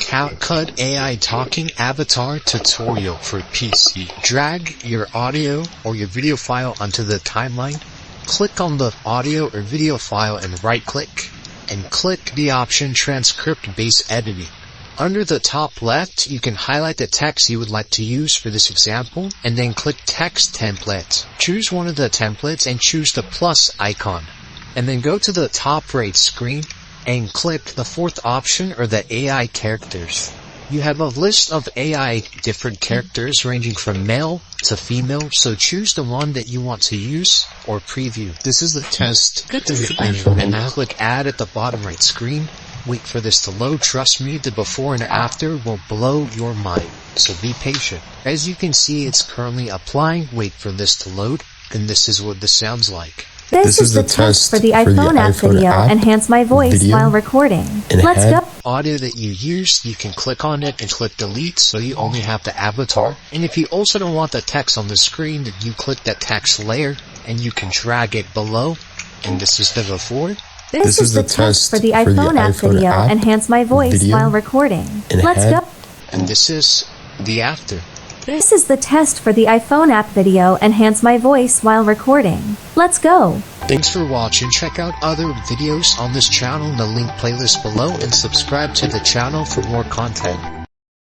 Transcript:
Capcut AI Talking Avatar Tutorial for PC. Drag your audio or your video file onto the timeline. Click on the audio or video file and right-click, and click the option Transcript-Based Editing. Under the top left, you can highlight the text you would like to use for this example, and then click Text Template. Choose one of the templates and choose the plus icon. And then go to the top right screen and click the fourth option, or the AI characters. You have a list of AI different characters ranging from male to female, so choose the one that you want to use or preview. This is the test. And now click Add at the bottom right screen. Wait for this to load. Trust me, the before and after will blow your mind, so be patient. As you can see, it's currently applying. Wait for this to load, and this is what this sounds like. This is the test for the iPhone app video. Enhance my voice while recording. Let's go. Audio that you used, you can click on it and click delete, so you only have the avatar. And if you also don't want the text on the screen, then you click that text layer and you can drag it below. And this is the before. This is the test for the iPhone app video. Enhance my voice while recording. Let's go. And this is the after. This is the test for the iPhone app video. Enhance my voice while recording. Let's go. Thanks for watching. Check out other videos on this channel in the link playlist below and subscribe to the channel for more content.